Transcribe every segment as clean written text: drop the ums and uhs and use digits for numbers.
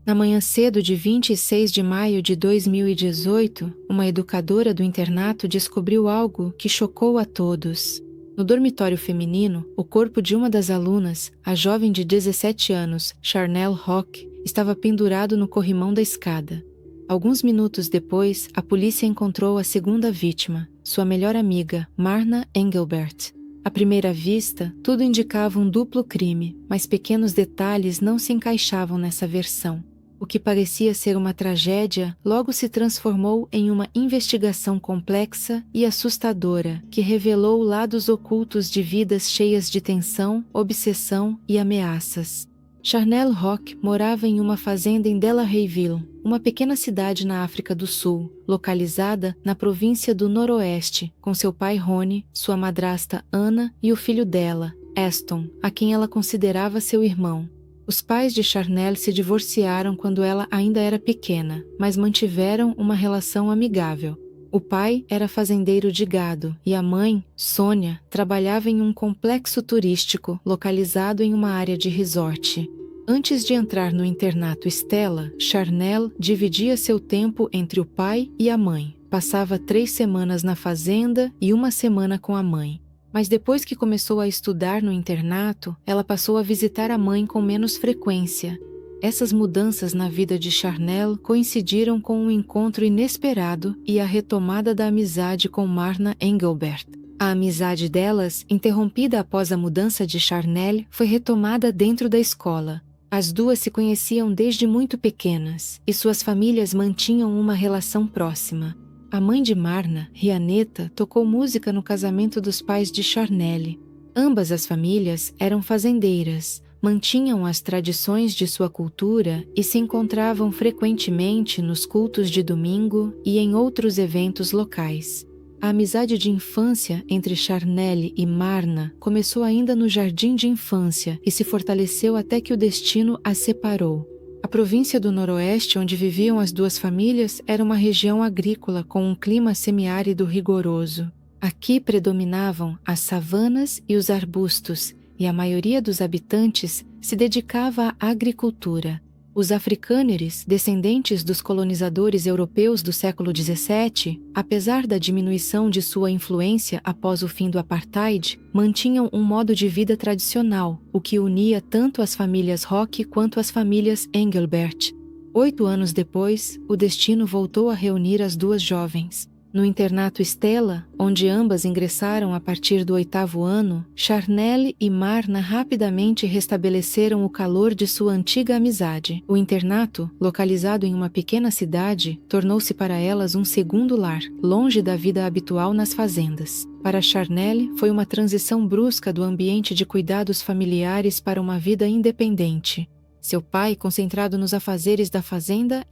Na manhã cedo de 26 de maio de 2018, uma educadora do internato descobriu algo que chocou a todos. No dormitório feminino, o corpo de uma das alunas, a jovem de 17 anos, Charnel Rock, estava pendurado no corrimão da escada. Alguns minutos depois, a polícia encontrou a segunda vítima, sua melhor amiga, Marna Engelbert. À primeira vista, tudo indicava um duplo crime, mas pequenos detalhes não se encaixavam nessa versão. O que parecia ser uma tragédia logo se transformou em uma investigação complexa e assustadora que revelou lados ocultos de vidas cheias de tensão, obsessão e ameaças. Charnel Rock morava em uma fazenda em Delahaye, uma pequena cidade na África do Sul, localizada na província do Noroeste, com seu pai Ronnie, sua madrasta Anna e o filho dela, Aston, a quem ela considerava seu irmão. Os pais de Charnel se divorciaram quando ela ainda era pequena, mas mantiveram uma relação amigável. O pai era fazendeiro de gado e a mãe, Sônia, trabalhava em um complexo turístico localizado em uma área de resort. Antes de entrar no internato Stella, Charnel dividia seu tempo entre o pai e a mãe. Passava 3 semanas na fazenda e 1 semana com a mãe. Mas depois que começou a estudar no internato, ela passou a visitar a mãe com menos frequência. Essas mudanças na vida de Charnel coincidiram com um encontro inesperado e a retomada da amizade com Marna Engelbert. A amizade delas, interrompida após a mudança de Charnel, foi retomada dentro da escola. As duas se conheciam desde muito pequenas, e suas famílias mantinham uma relação próxima. A mãe de Marna, Rianeta, tocou música no casamento dos pais de Charnel. Ambas as famílias eram fazendeiras, mantinham as tradições de sua cultura e se encontravam frequentemente nos cultos de domingo e em outros eventos locais. A amizade de infância entre Charnel e Marna começou ainda no jardim de infância e se fortaleceu até que o destino as separou. A província do Noroeste, onde viviam as duas famílias, era uma região agrícola com um clima semiárido rigoroso. Aqui predominavam as savanas e os arbustos, e a maioria dos habitantes se dedicava à agricultura. Os africâneres, descendentes dos colonizadores europeus do século XVII, apesar da diminuição de sua influência após o fim do apartheid, mantinham um modo de vida tradicional, o que unia tanto as famílias Rock quanto as famílias Engelbert. 8 anos depois, o destino voltou a reunir as duas jovens. No internato Stella, onde ambas ingressaram a partir do 8º ano, Charnel e Marna rapidamente restabeleceram o calor de sua antiga amizade. O internato, localizado em uma pequena cidade, tornou-se para elas um segundo lar, longe da vida habitual nas fazendas. Para Charnel, foi uma transição brusca do ambiente de cuidados familiares para uma vida independente. Seu pai, concentrado nos afazeres da fazenda,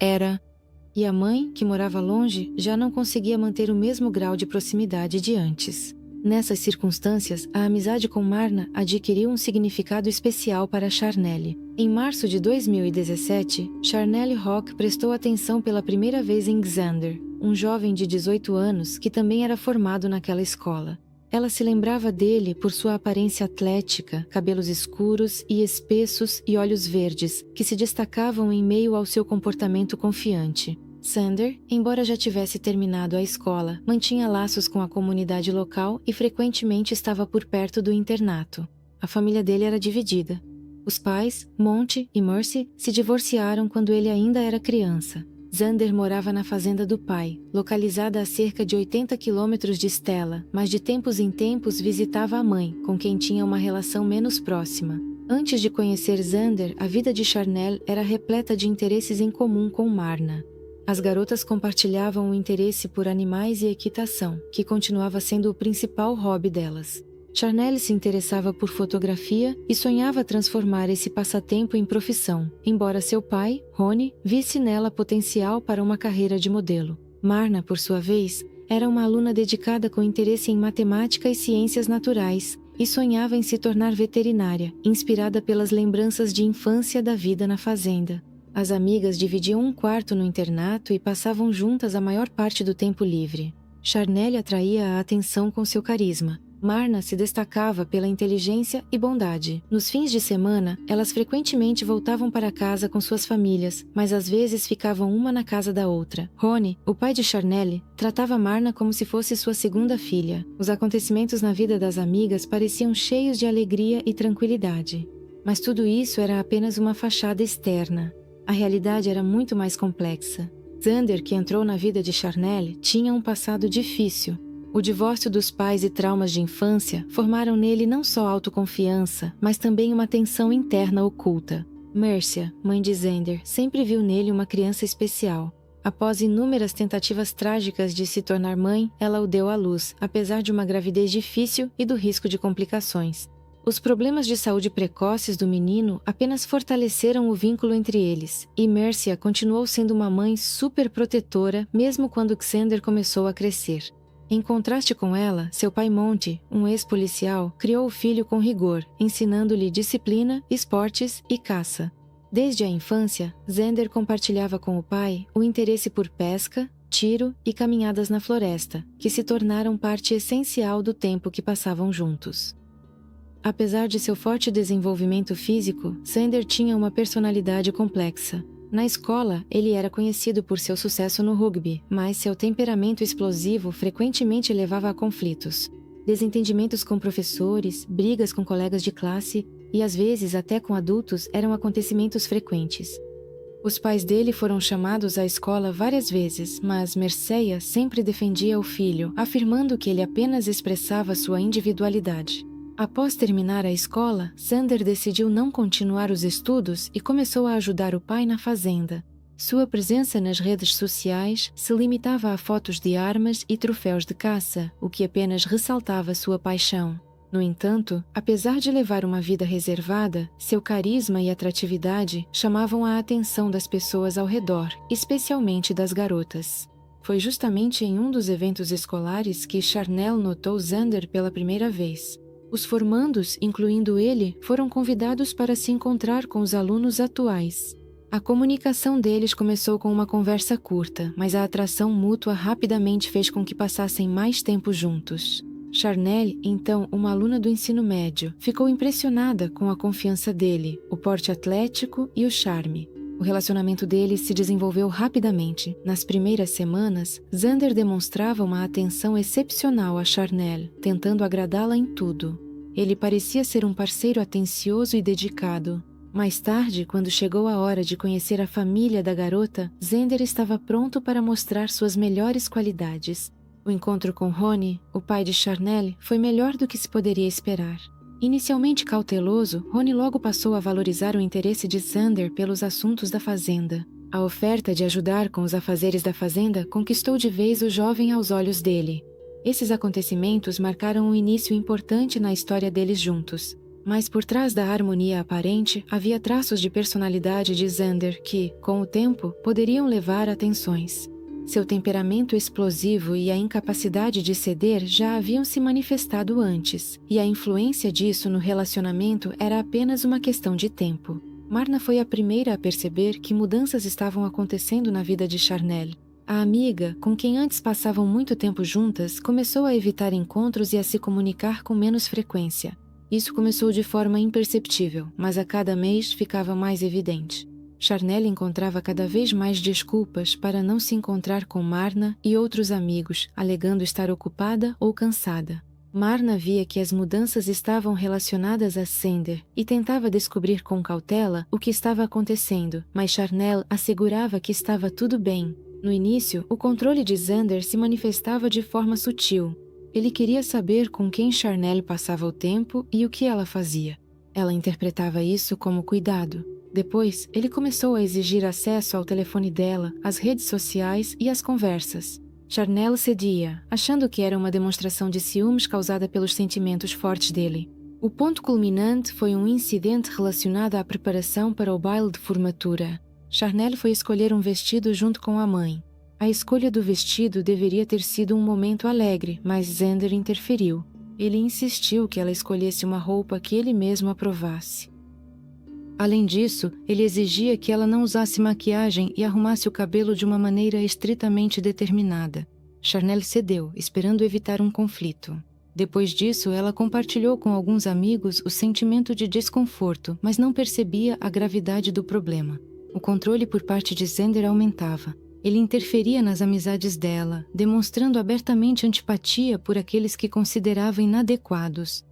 e a mãe, que morava longe, já não conseguia manter o mesmo grau de proximidade de antes. Nessas circunstâncias, a amizade com Marna adquiriu um significado especial para Charnel. Em março de 2017, Charnel Rock prestou atenção pela primeira vez em Xander, um jovem de 18 anos que também era formado naquela escola. Ela se lembrava dele por sua aparência atlética, cabelos escuros e espessos e olhos verdes, que se destacavam em meio ao seu comportamento confiante. Xander, embora já tivesse terminado a escola, mantinha laços com a comunidade local e frequentemente estava por perto do internato. A família dele era dividida. Os pais, Monty e Mercy, se divorciaram quando ele ainda era criança. Xander morava na fazenda do pai, localizada a cerca de 80 quilômetros de Stella, mas de tempos em tempos visitava a mãe, com quem tinha uma relação menos próxima. Antes de conhecer Xander, a vida de Charnel era repleta de interesses em comum com Marna. As garotas compartilhavam o interesse por animais e equitação, que continuava sendo o principal hobby delas. Charnel se interessava por fotografia e sonhava transformar esse passatempo em profissão, embora seu pai, Ronnie, visse nela potencial para uma carreira de modelo. Marna, por sua vez, era uma aluna dedicada com interesse em matemática e ciências naturais e sonhava em se tornar veterinária, inspirada pelas lembranças de infância da vida na fazenda. As amigas dividiam um quarto no internato e passavam juntas a maior parte do tempo livre. Charnel atraía a atenção com seu carisma. Marna se destacava pela inteligência e bondade. Nos fins de semana, elas frequentemente voltavam para casa com suas famílias, mas às vezes ficavam uma na casa da outra. Rony, o pai de Charnelle, tratava Marna como se fosse sua segunda filha. Os acontecimentos na vida das amigas pareciam cheios de alegria e tranquilidade. Mas tudo isso era apenas uma fachada externa. A realidade era muito mais complexa. Xander, que entrou na vida de Charnelle, tinha um passado difícil. O divórcio dos pais e traumas de infância formaram nele não só autoconfiança, mas também uma tensão interna oculta. Mercia, mãe de Xander, sempre viu nele uma criança especial. Após inúmeras tentativas trágicas de se tornar mãe, ela o deu à luz, apesar de uma gravidez difícil e do risco de complicações. Os problemas de saúde precoces do menino apenas fortaleceram o vínculo entre eles, e Mercia continuou sendo uma mãe super protetora mesmo quando Xander começou a crescer. Em contraste com ela, seu pai Monty, um ex-policial, criou o filho com rigor, ensinando-lhe disciplina, esportes e caça. Desde a infância, Xander compartilhava com o pai o interesse por pesca, tiro e caminhadas na floresta, que se tornaram parte essencial do tempo que passavam juntos. Apesar de seu forte desenvolvimento físico, Xander tinha uma personalidade complexa. Na escola, ele era conhecido por seu sucesso no rugby, mas seu temperamento explosivo frequentemente levava a conflitos. Desentendimentos com professores, brigas com colegas de classe e às vezes até com adultos eram acontecimentos frequentes. Os pais dele foram chamados à escola várias vezes, mas Merceia sempre defendia o filho, afirmando que ele apenas expressava sua individualidade. Após terminar a escola, Xander decidiu não continuar os estudos e começou a ajudar o pai na fazenda. Sua presença nas redes sociais se limitava a fotos de armas e troféus de caça, o que apenas ressaltava sua paixão. No entanto, apesar de levar uma vida reservada, seu carisma e atratividade chamavam a atenção das pessoas ao redor, especialmente das garotas. Foi justamente em um dos eventos escolares que Charnelle notou Xander pela primeira vez. Os formandos, incluindo ele, foram convidados para se encontrar com os alunos atuais. A comunicação deles começou com uma conversa curta, mas a atração mútua rapidamente fez com que passassem mais tempo juntos. Charnelle, então uma aluna do ensino médio, ficou impressionada com a confiança dele, o porte atlético e o charme. O relacionamento deles se desenvolveu rapidamente. Nas primeiras semanas, Xander demonstrava uma atenção excepcional a Charnelle, tentando agradá-la em tudo. Ele parecia ser um parceiro atencioso e dedicado. Mais tarde, quando chegou a hora de conhecer a família da garota, Xander estava pronto para mostrar suas melhores qualidades. O encontro com Rony, o pai de Charnelle, foi melhor do que se poderia esperar. Inicialmente cauteloso, Rony logo passou a valorizar o interesse de Xander pelos assuntos da fazenda. A oferta de ajudar com os afazeres da fazenda conquistou de vez o jovem aos olhos dele. Esses acontecimentos marcaram um início importante na história deles juntos. Mas por trás da harmonia aparente, havia traços de personalidade de Xander que, com o tempo, poderiam levar a tensões. Seu temperamento explosivo e a incapacidade de ceder já haviam se manifestado antes, e a influência disso no relacionamento era apenas uma questão de tempo. Marna foi a primeira a perceber que mudanças estavam acontecendo na vida de Charnelle. A amiga, com quem antes passavam muito tempo juntas, começou a evitar encontros e a se comunicar com menos frequência. Isso começou de forma imperceptível, mas a cada mês ficava mais evidente. Charnelle encontrava cada vez mais desculpas para não se encontrar com Marna e outros amigos, alegando estar ocupada ou cansada. Marna via que as mudanças estavam relacionadas a Xander e tentava descobrir com cautela o que estava acontecendo, mas Charnelle assegurava que estava tudo bem. No início, o controle de Xander se manifestava de forma sutil. Ele queria saber com quem Charnelle passava o tempo e o que ela fazia. Ela interpretava isso como cuidado. Depois, ele começou a exigir acesso ao telefone dela, às redes sociais e às conversas. Charnelle cedia, achando que era uma demonstração de ciúmes causada pelos sentimentos fortes dele. O ponto culminante foi um incidente relacionado à preparação para o baile de formatura. Charnelle foi escolher um vestido junto com a mãe. A escolha do vestido deveria ter sido um momento alegre, mas Xander interferiu. Ele insistiu que ela escolhesse uma roupa que ele mesmo aprovasse. Além disso, ele exigia que ela não usasse maquiagem e arrumasse o cabelo de uma maneira estritamente determinada. Charnelle cedeu, esperando evitar um conflito. Depois disso, ela compartilhou com alguns amigos o sentimento de desconforto, mas não percebia a gravidade do problema. O controle por parte de Xander aumentava. Ele interferia nas amizades dela, demonstrando abertamente antipatia por aqueles que considerava inadequados.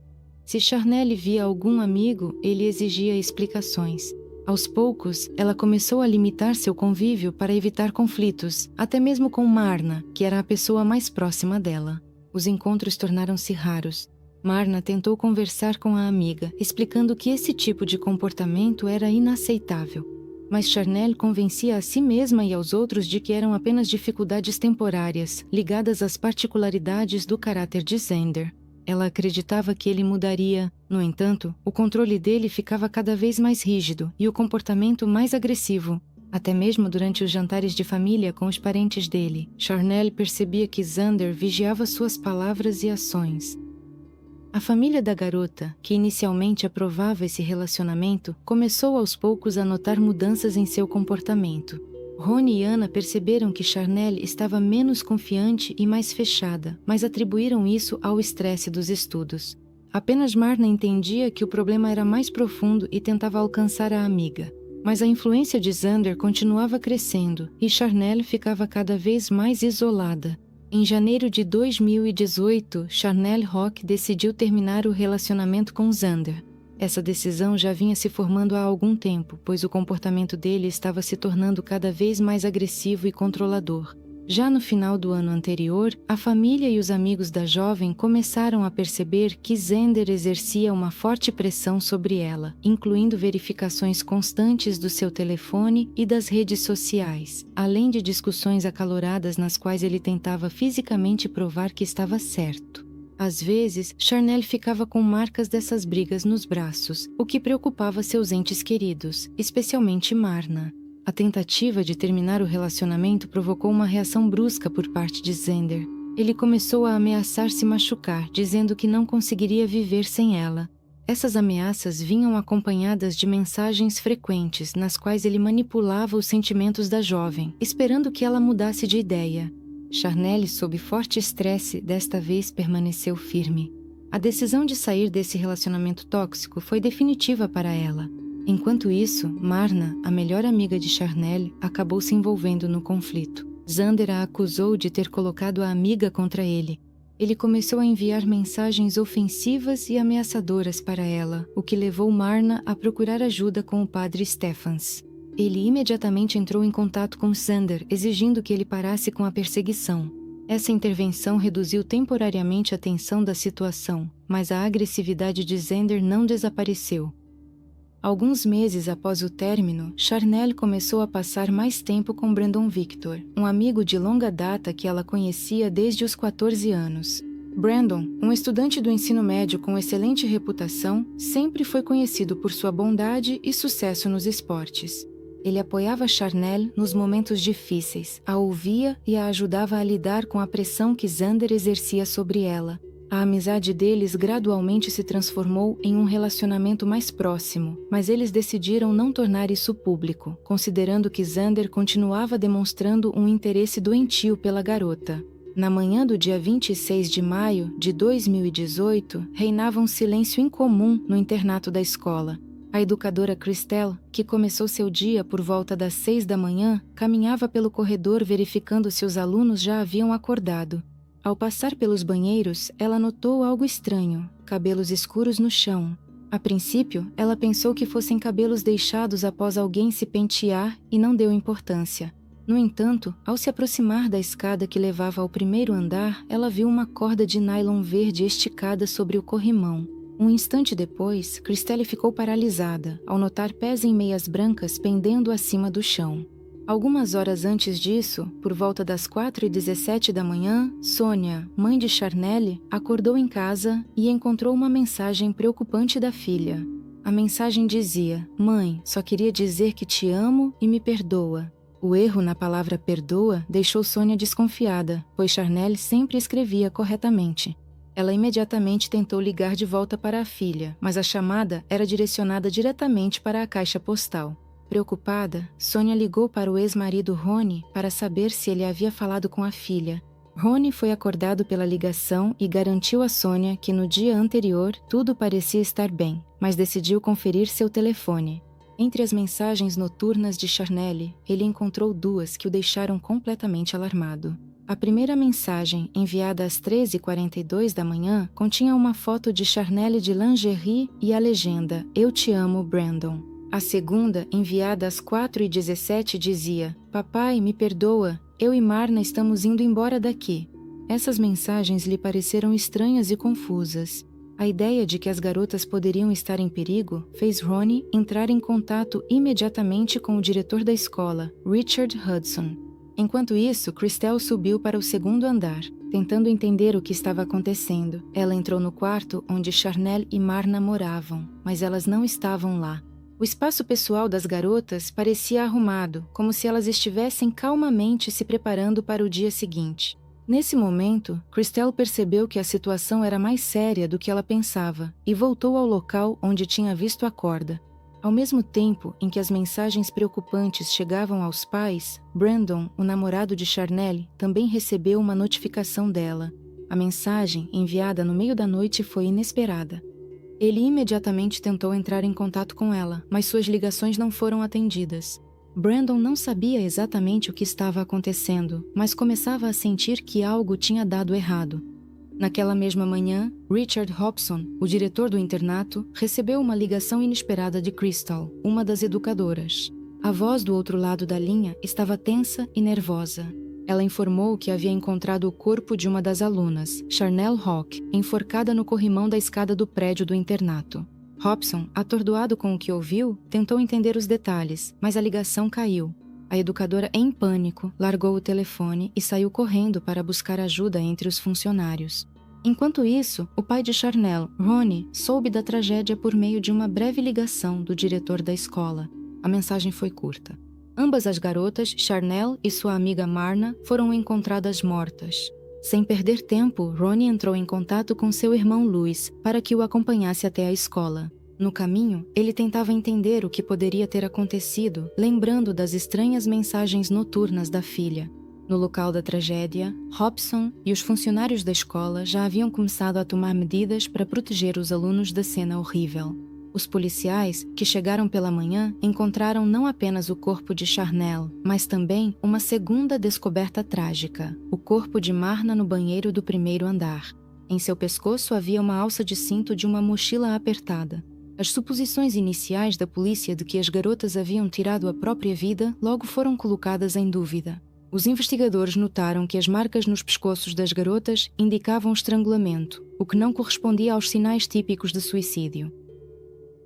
Se Charnelle via algum amigo, ele exigia explicações. Aos poucos, ela começou a limitar seu convívio para evitar conflitos, até mesmo com Marna, que era a pessoa mais próxima dela. Os encontros tornaram-se raros. Marna tentou conversar com a amiga, explicando que esse tipo de comportamento era inaceitável. Mas Charnelle convencia a si mesma e aos outros de que eram apenas dificuldades temporárias, ligadas às particularidades do caráter de Xander. Ela acreditava que ele mudaria. No entanto, o controle dele ficava cada vez mais rígido e o comportamento mais agressivo. Até mesmo durante os jantares de família com os parentes dele, Charnelle percebia que Xander vigiava suas palavras e ações. A família da garota, que inicialmente aprovava esse relacionamento, começou aos poucos a notar mudanças em seu comportamento. Rony e Anna perceberam que Charnelle estava menos confiante e mais fechada, mas atribuíram isso ao estresse dos estudos. Apenas Marna entendia que o problema era mais profundo e tentava alcançar a amiga. Mas a influência de Xander continuava crescendo e Charnelle ficava cada vez mais isolada. Em janeiro de 2018, Charnelle Rock decidiu terminar o relacionamento com Xander. Essa decisão já vinha se formando há algum tempo, pois o comportamento dele estava se tornando cada vez mais agressivo e controlador. Já no final do ano anterior, a família e os amigos da jovem começaram a perceber que Xander exercia uma forte pressão sobre ela, incluindo verificações constantes do seu telefone e das redes sociais, além de discussões acaloradas nas quais ele tentava fisicamente provar que estava certo. Às vezes, Charnelle ficava com marcas dessas brigas nos braços, o que preocupava seus entes queridos, especialmente Marna. A tentativa de terminar o relacionamento provocou uma reação brusca por parte de Xander. Ele começou a ameaçar se machucar, dizendo que não conseguiria viver sem ela. Essas ameaças vinham acompanhadas de mensagens frequentes, nas quais ele manipulava os sentimentos da jovem, esperando que ela mudasse de ideia. Charnelle, sob forte estresse, desta vez permaneceu firme. A decisão de sair desse relacionamento tóxico foi definitiva para ela. Enquanto isso, Marna, a melhor amiga de Charnelle, acabou se envolvendo no conflito. Xander a acusou de ter colocado a amiga contra ele. Ele começou a enviar mensagens ofensivas e ameaçadoras para ela, o que levou Marna a procurar ajuda com o padre Stephens. Ele imediatamente entrou em contato com Xander, exigindo que ele parasse com a perseguição. Essa intervenção reduziu temporariamente a tensão da situação, mas a agressividade de Xander não desapareceu. Alguns meses após o término, Charnelle começou a passar mais tempo com Brandon Victor, um amigo de longa data que ela conhecia desde os 14 anos. Brandon, um estudante do ensino médio com excelente reputação, sempre foi conhecido por sua bondade e sucesso nos esportes. Ele apoiava Charnelle nos momentos difíceis, a ouvia e a ajudava a lidar com a pressão que Xander exercia sobre ela. A amizade deles gradualmente se transformou em um relacionamento mais próximo, mas eles decidiram não tornar isso público, considerando que Xander continuava demonstrando um interesse doentio pela garota. Na manhã do dia 26 de maio de 2018, reinava um silêncio incomum no internato da escola. A educadora Christelle, que começou seu dia por volta das 6 da manhã, caminhava pelo corredor verificando se os alunos já haviam acordado. Ao passar pelos banheiros, ela notou algo estranho, cabelos escuros no chão. A princípio, ela pensou que fossem cabelos deixados após alguém se pentear e não deu importância. No entanto, ao se aproximar da escada que levava ao primeiro andar, ela viu uma corda de nylon verde esticada sobre o corrimão. Um instante depois, Christelle ficou paralisada, ao notar pés em meias brancas pendendo acima do chão. Algumas horas antes disso, por volta das 4h17 da manhã, Sônia, mãe de Charnelle, acordou em casa e encontrou uma mensagem preocupante da filha. A mensagem dizia: "Mãe, só queria dizer que te amo e me perdoa." O erro na palavra perdoa deixou Sônia desconfiada, pois Charnelle sempre escrevia corretamente. Ela imediatamente tentou ligar de volta para a filha, mas a chamada era direcionada diretamente para a caixa postal. Preocupada, Sônia ligou para o ex-marido Rony para saber se ele havia falado com a filha. Ronnie foi acordado pela ligação e garantiu a Sonia que no dia anterior tudo parecia estar bem, mas decidiu conferir seu telefone. Entre as mensagens noturnas de Charnelle, ele encontrou duas que o deixaram completamente alarmado. A primeira mensagem, enviada às 13h42 da manhã, continha uma foto de Charnelle de lingerie e a legenda "Eu te amo, Brandon". A segunda, enviada às 4h17, dizia: "Papai, me perdoa, eu e Marna estamos indo embora daqui". Essas mensagens lhe pareceram estranhas e confusas. A ideia de que as garotas poderiam estar em perigo fez Ronnie entrar em contato imediatamente com o diretor da escola, Richard Hudson. Enquanto isso, Christelle subiu para o segundo andar, tentando entender o que estava acontecendo. Ela entrou no quarto onde Charnelle e Marna moravam, mas elas não estavam lá. O espaço pessoal das garotas parecia arrumado, como se elas estivessem calmamente se preparando para o dia seguinte. Nesse momento, Christelle percebeu que a situação era mais séria do que ela pensava e voltou ao local onde tinha visto a corda. Ao mesmo tempo em que as mensagens preocupantes chegavam aos pais, Brandon, o namorado de Charnelle, também recebeu uma notificação dela. A mensagem, enviada no meio da noite, foi inesperada. Ele imediatamente tentou entrar em contato com ela, mas suas ligações não foram atendidas. Brandon não sabia exatamente o que estava acontecendo, mas começava a sentir que algo tinha dado errado. Naquela mesma manhã, Richard Hobson, o diretor do internato, recebeu uma ligação inesperada de Crystal, uma das educadoras. A voz do outro lado da linha estava tensa e nervosa. Ela informou que havia encontrado o corpo de uma das alunas, Charnelle Hawk, enforcada no corrimão da escada do prédio do internato. Hobson, atordoado com o que ouviu, tentou entender os detalhes, mas a ligação caiu. A educadora, em pânico, largou o telefone e saiu correndo para buscar ajuda entre os funcionários. Enquanto isso, o pai de Charnelle, Ronnie, soube da tragédia por meio de uma breve ligação do diretor da escola. A mensagem foi curta. Ambas as garotas, Charnelle e sua amiga Marna, foram encontradas mortas. Sem perder tempo, Ronnie entrou em contato com seu irmão Louis para que o acompanhasse até a escola. No caminho, ele tentava entender o que poderia ter acontecido, lembrando das estranhas mensagens noturnas da filha. No local da tragédia, Hobson e os funcionários da escola já haviam começado a tomar medidas para proteger os alunos da cena horrível. Os policiais, que chegaram pela manhã, encontraram não apenas o corpo de Charnelle, mas também uma segunda descoberta trágica: o corpo de Marna no banheiro do primeiro andar. Em seu pescoço havia uma alça de cinto de uma mochila apertada. As suposições iniciais da polícia de que as garotas haviam tirado a própria vida logo foram colocadas em dúvida. Os investigadores notaram que as marcas nos pescoços das garotas indicavam estrangulamento, o que não correspondia aos sinais típicos de suicídio.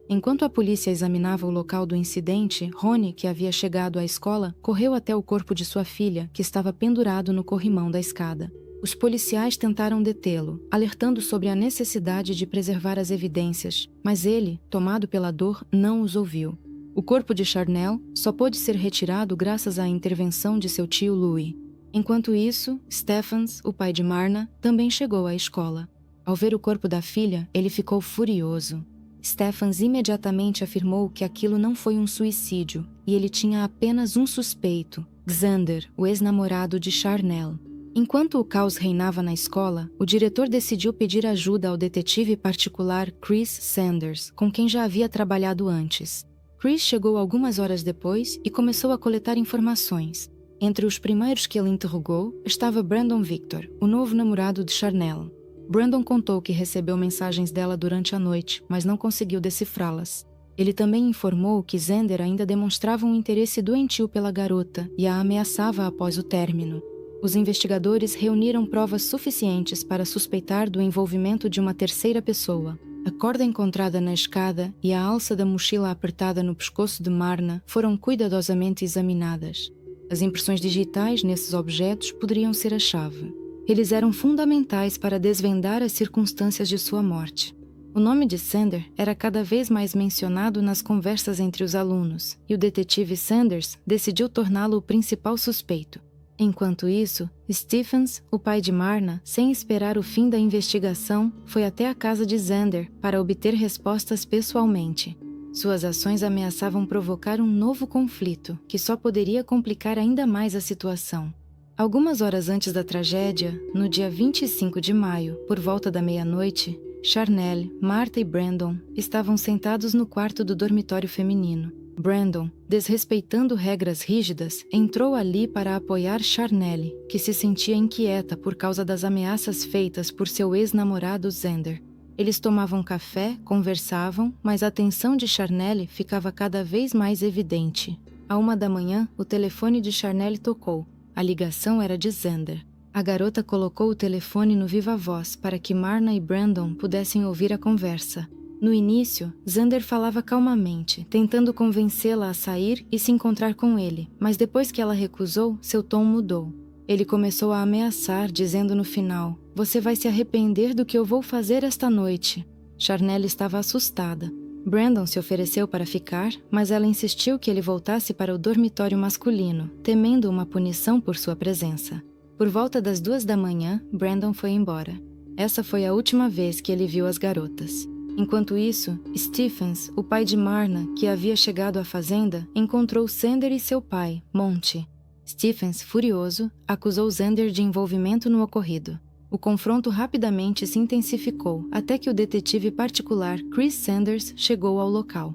Enquanto a polícia examinava o local do incidente, Ronnie, que havia chegado à escola, correu até o corpo de sua filha, que estava pendurado no corrimão da escada. Os policiais tentaram detê-lo, alertando sobre a necessidade de preservar as evidências, mas ele, tomado pela dor, não os ouviu. O corpo de Charnelle só pôde ser retirado graças à intervenção de seu tio Louis. Enquanto isso, Stephens, o pai de Marna, também chegou à escola. Ao ver o corpo da filha, ele ficou furioso. Stephens imediatamente afirmou que aquilo não foi um suicídio e ele tinha apenas um suspeito, Xander, o ex-namorado de Charnelle. Enquanto o caos reinava na escola, o diretor decidiu pedir ajuda ao detetive particular Chris Sanders, com quem já havia trabalhado antes. Chris chegou algumas horas depois e começou a coletar informações. Entre os primeiros que ele interrogou estava Brandon Victor, o novo namorado de Charnelle. Brandon contou que recebeu mensagens dela durante a noite, mas não conseguiu decifrá-las. Ele também informou que Xander ainda demonstrava um interesse doentio pela garota e a ameaçava após o término. Os investigadores reuniram provas suficientes para suspeitar do envolvimento de uma terceira pessoa. A corda encontrada na escada e a alça da mochila apertada no pescoço de Marna foram cuidadosamente examinadas. As impressões digitais nesses objetos poderiam ser a chave. Eles eram fundamentais para desvendar as circunstâncias de sua morte. O nome de Sander era cada vez mais mencionado nas conversas entre os alunos, e o detetive Sanders decidiu torná-lo o principal suspeito. Enquanto isso, Stephens, o pai de Marna, sem esperar o fim da investigação, foi até a casa de Xander para obter respostas pessoalmente. Suas ações ameaçavam provocar um novo conflito, que só poderia complicar ainda mais a situação. Algumas horas antes da tragédia, no dia 25 de maio, por volta da meia-noite, Charnel, Martha e Brandon estavam sentados no quarto do dormitório feminino. Brandon, desrespeitando regras rígidas, entrou ali para apoiar Charnel, que se sentia inquieta por causa das ameaças feitas por seu ex-namorado Xander. Eles tomavam café, conversavam, mas a tensão de Charnel ficava cada vez mais evidente. À 1 da manhã, o telefone de Charnel tocou. A ligação era de Xander. A garota colocou o telefone no viva-voz para que Marna e Brandon pudessem ouvir a conversa. No início, Xander falava calmamente, tentando convencê-la a sair e se encontrar com ele, mas depois que ela recusou, seu tom mudou. Ele começou a ameaçar, dizendo no final: "Você vai se arrepender do que eu vou fazer esta noite." Charnel estava assustada. Brandon se ofereceu para ficar, mas ela insistiu que ele voltasse para o dormitório masculino, temendo uma punição por sua presença. Por volta das 2 da manhã, Brandon foi embora. Essa foi a última vez que ele viu as garotas. Enquanto isso, Stephens, o pai de Marna, que havia chegado à fazenda, encontrou Xander e seu pai, Monty. Stephens, furioso, acusou Xander de envolvimento no ocorrido. O confronto rapidamente se intensificou até que o detetive particular Chris Sanders chegou ao local.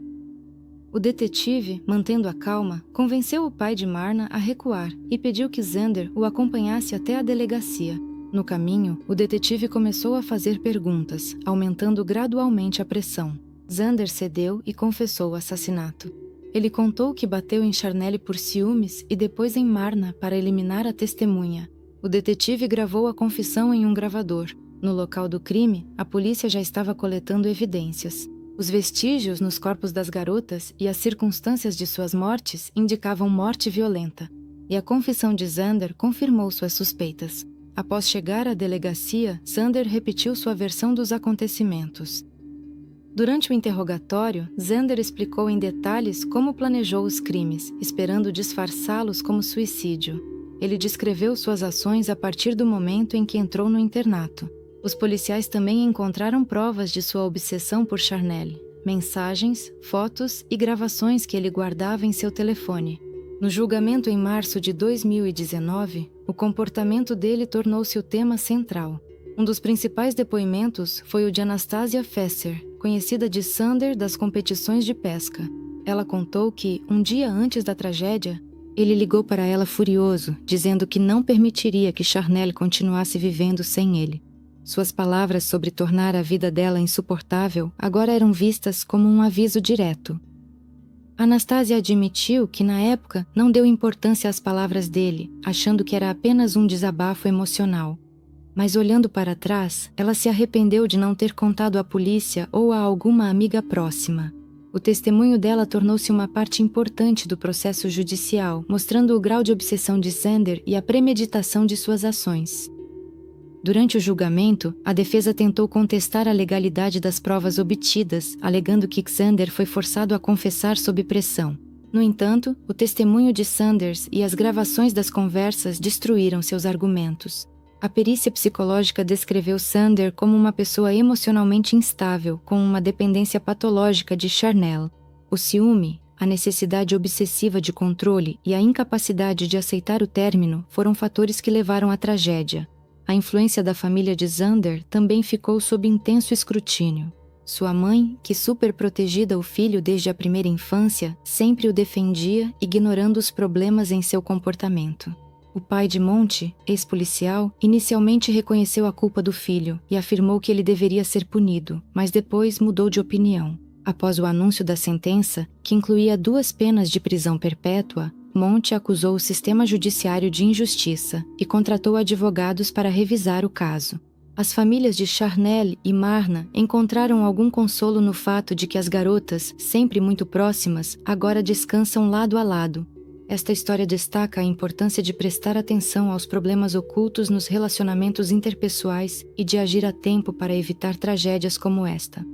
O detetive, mantendo a calma, convenceu o pai de Marna a recuar e pediu que Xander o acompanhasse até a delegacia. No caminho, o detetive começou a fazer perguntas, aumentando gradualmente a pressão. Xander cedeu e confessou o assassinato. Ele contou que bateu em Charnel por ciúmes e depois em Marna para eliminar a testemunha. O detetive gravou a confissão em um gravador. No local do crime, a polícia já estava coletando evidências. Os vestígios nos corpos das garotas e as circunstâncias de suas mortes indicavam morte violenta. E a confissão de Xander confirmou suas suspeitas. Após chegar à delegacia, Xander repetiu sua versão dos acontecimentos. Durante o interrogatório, Xander explicou em detalhes como planejou os crimes, esperando disfarçá-los como suicídio. Ele descreveu suas ações a partir do momento em que entrou no internato. Os policiais também encontraram provas de sua obsessão por Charnel, mensagens, fotos e gravações que ele guardava em seu telefone. No julgamento em março de 2019, o comportamento dele tornou-se o tema central. Um dos principais depoimentos foi o de Anastasia Fesser, conhecida de Xander das competições de pesca. Ela contou que, um dia antes da tragédia, ele ligou para ela furioso, dizendo que não permitiria que Charnel continuasse vivendo sem ele. Suas palavras sobre tornar a vida dela insuportável agora eram vistas como um aviso direto. Anastasia admitiu que, na época, não deu importância às palavras dele, achando que era apenas um desabafo emocional. Mas olhando para trás, ela se arrependeu de não ter contado à polícia ou a alguma amiga próxima. O testemunho dela tornou-se uma parte importante do processo judicial, mostrando o grau de obsessão de Xander e a premeditação de suas ações. Durante o julgamento, a defesa tentou contestar a legalidade das provas obtidas, alegando que Xander foi forçado a confessar sob pressão. No entanto, o testemunho de Sanders e as gravações das conversas destruíram seus argumentos. A perícia psicológica descreveu Xander como uma pessoa emocionalmente instável, com uma dependência patológica de Charnel. O ciúme, a necessidade obsessiva de controle e a incapacidade de aceitar o término foram fatores que levaram à tragédia. A influência da família de Xander também ficou sob intenso escrutínio. Sua mãe, que superprotegida o filho desde a primeira infância, sempre o defendia, ignorando os problemas em seu comportamento. O pai de Monty, ex-policial, inicialmente reconheceu a culpa do filho e afirmou que ele deveria ser punido, mas depois mudou de opinião. Após o anúncio da sentença, que incluía 2 penas de prisão perpétua, Monty acusou o sistema judiciário de injustiça e contratou advogados para revisar o caso. As famílias de Charnel e Marna encontraram algum consolo no fato de que as garotas, sempre muito próximas, agora descansam lado a lado. Esta história destaca a importância de prestar atenção aos problemas ocultos nos relacionamentos interpessoais e de agir a tempo para evitar tragédias como esta.